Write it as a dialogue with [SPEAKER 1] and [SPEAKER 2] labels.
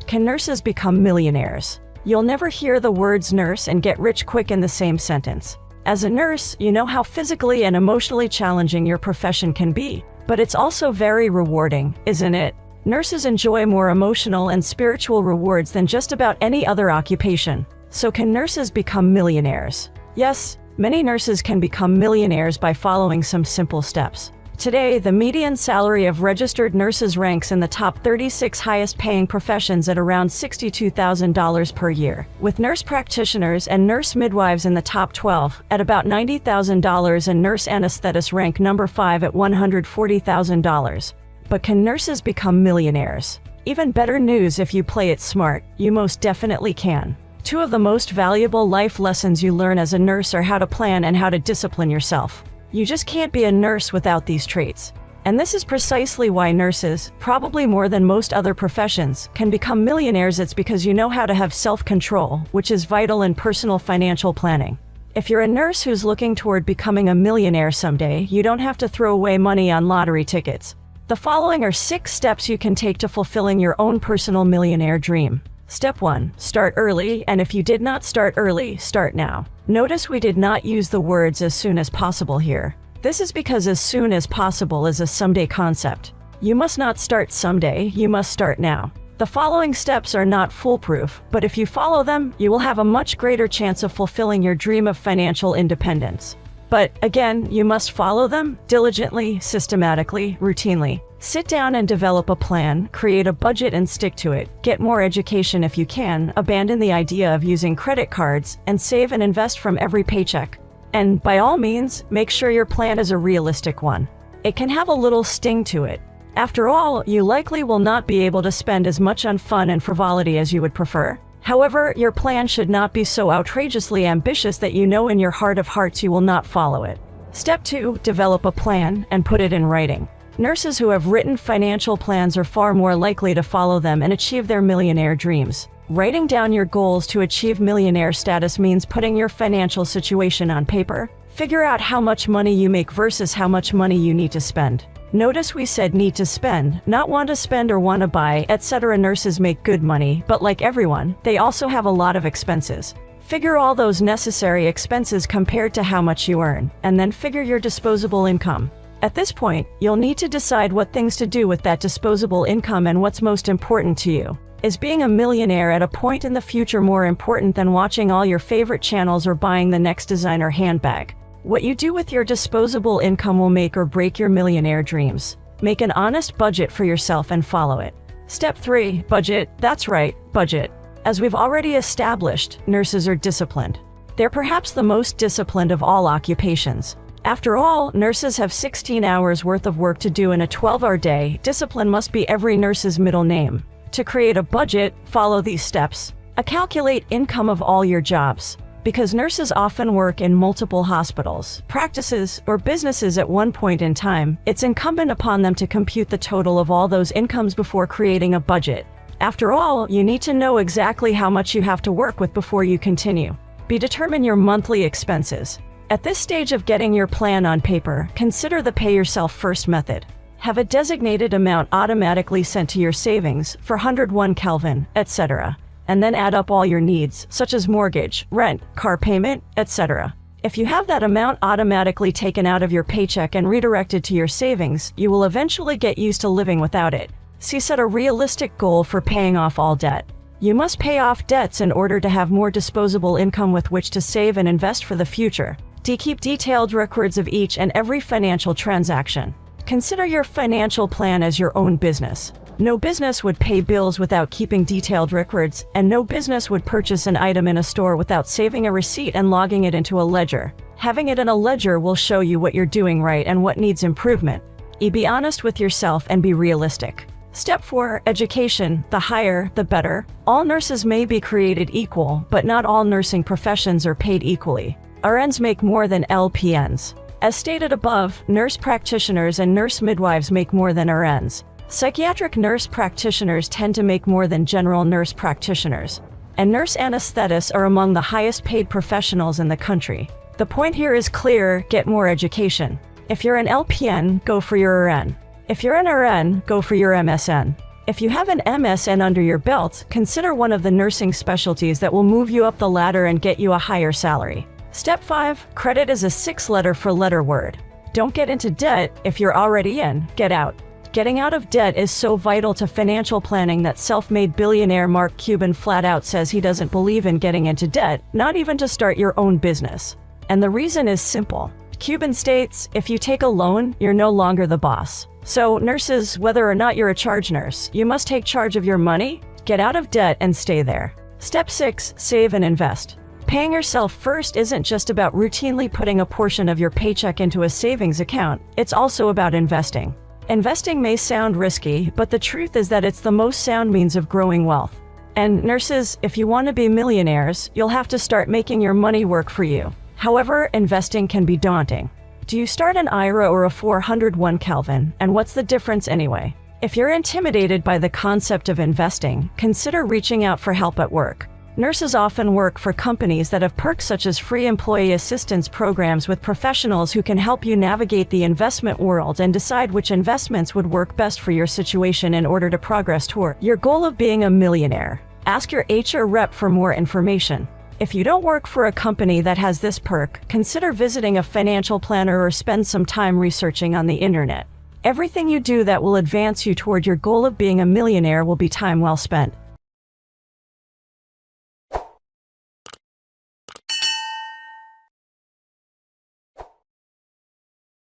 [SPEAKER 1] Can nurses become millionaires? You'll never hear the words nurse and get rich quick in the same sentence. As a nurse, you know how physically and emotionally challenging your profession can be, but it's also very rewarding, isn't it? Nurses enjoy more emotional and spiritual rewards than just about any other occupation. So can nurses become millionaires? Yes, many nurses can become millionaires by following some simple steps. Today, the median salary of registered nurses ranks in the top 36 highest-paying professions at around $62,000 per year, with nurse practitioners and nurse midwives in the top 12 at about $90,000 and nurse anesthetists rank number 5 at $140,000. But can nurses become millionaires? Even better news, if you play it smart, you most definitely can. Two of the most valuable life lessons you learn as a nurse are how to plan and how to discipline yourself. You just can't be a nurse without these traits. And this is precisely why nurses, probably more than most other professions, can become millionaires. It's because you know how to have self-control, which is vital in personal financial planning. If you're a nurse who's looking toward becoming a millionaire someday, you don't have to throw away money on lottery tickets. The following are 6 steps you can take to fulfilling your own personal millionaire dream. Step 1. Start early, and if you did not start early, start now. Notice we did not use the words as soon as possible here. This is because as soon as possible is a someday concept. You must not start someday, you must start now. The following steps are not foolproof, but if you follow them, you will have a much greater chance of fulfilling your dream of financial independence. But again, you must follow them diligently, systematically, routinely. Sit down and develop a plan, create a budget and stick to it, get more education if you can, abandon the idea of using credit cards, and save and invest from every paycheck. And by all means, make sure your plan is a realistic one. It can have a little sting to it. After all, you likely will not be able to spend as much on fun and frivolity as you would prefer. However, your plan should not be so outrageously ambitious that you know in your heart of hearts you will not follow it. Step 2. Develop a plan and put it in writing. Nurses who have written financial plans are far more likely to follow them and achieve their millionaire dreams. Writing down your goals to achieve millionaire status means putting your financial situation on paper. Figure out how much money you make versus how much money you need to spend. Notice we said need to spend, not want to spend or want to buy, etc. Nurses make good money, but like everyone, they also have a lot of expenses. Figure all those necessary expenses compared to how much you earn, and then figure your disposable income. At this point, you'll need to decide what things to do with that disposable income and what's most important to you. Is being a millionaire at a point in the future more important than watching all your favorite channels or buying the next designer handbag? What you do with your disposable income will make or break your millionaire dreams. Make an honest budget for yourself and follow it. Step 3. Budget. That's right, budget. As we've already established, nurses are disciplined. They're perhaps the most disciplined of all occupations. After all, nurses have 16 hours worth of work to do in a 12-hour day. Discipline must be every nurse's middle name. To create a budget, follow these steps. Calculate income of all your jobs. Because nurses often work in multiple hospitals, practices, or businesses at one point in time, it's incumbent upon them to compute the total of all those incomes before creating a budget. After all, you need to know exactly how much you have to work with before you continue. Determine your monthly expenses. At this stage of getting your plan on paper, consider the pay yourself first method. Have a designated amount automatically sent to your savings for 101 Kelvin, etc. And then add up all your needs, such as mortgage, rent, car payment, etc. If you have that amount automatically taken out of your paycheck and redirected to your savings, you will eventually get used to living without it. Set a realistic goal for paying off all debt. You must pay off debts in order to have more disposable income with which to save and invest for the future. Keep detailed records of each and every financial transaction. Consider your financial plan as your own business. No business would pay bills without keeping detailed records, and no business would purchase an item in a store without saving a receipt and logging it into a ledger. Having it in a ledger will show you what you're doing right and what needs improvement. Be honest with yourself and be realistic. Step 4. Education. The higher, the better. All nurses may be created equal, but not all nursing professions are paid equally. RNs make more than LPNs. As stated above, nurse practitioners and nurse midwives make more than RNs. Psychiatric nurse practitioners tend to make more than general nurse practitioners. And nurse anesthetists are among the highest paid professionals in the country. The point here is clear: get more education. If you're an LPN, go for your RN. If you're an RN, go for your MSN. If you have an MSN under your belt, consider one of the nursing specialties that will move you up the ladder and get you a higher salary. Step 5. Credit is a 6-letter for letter word. Don't get into debt. If you're already in, get out. Getting out of debt is so vital to financial planning that self-made billionaire Mark Cuban flat out says he doesn't believe in getting into debt, not even to start your own business. And the reason is simple. Cuban states, if you take a loan, you're no longer the boss. So, nurses, whether or not you're a charge nurse, you must take charge of your money, get out of debt, and stay there. Step 6. Save and invest. Paying yourself first isn't just about routinely putting a portion of your paycheck into a savings account, it's also about investing. Investing may sound risky, but the truth is that it's the most sound means of growing wealth. And nurses, if you want to be millionaires, you'll have to start making your money work for you. However, investing can be daunting. Do you start an IRA or a 401 Kelvin? And what's the difference anyway? If you're intimidated by the concept of investing, consider reaching out for help at work. Nurses often work for companies that have perks such as free employee assistance programs with professionals who can help you navigate the investment world and decide which investments would work best for your situation in order to progress toward your goal of being a millionaire. Ask your HR rep for more information. If you don't work for a company that has this perk, consider visiting a financial planner or spend some time researching on the internet. Everything you do that will advance you toward your goal of being a millionaire will be time well spent.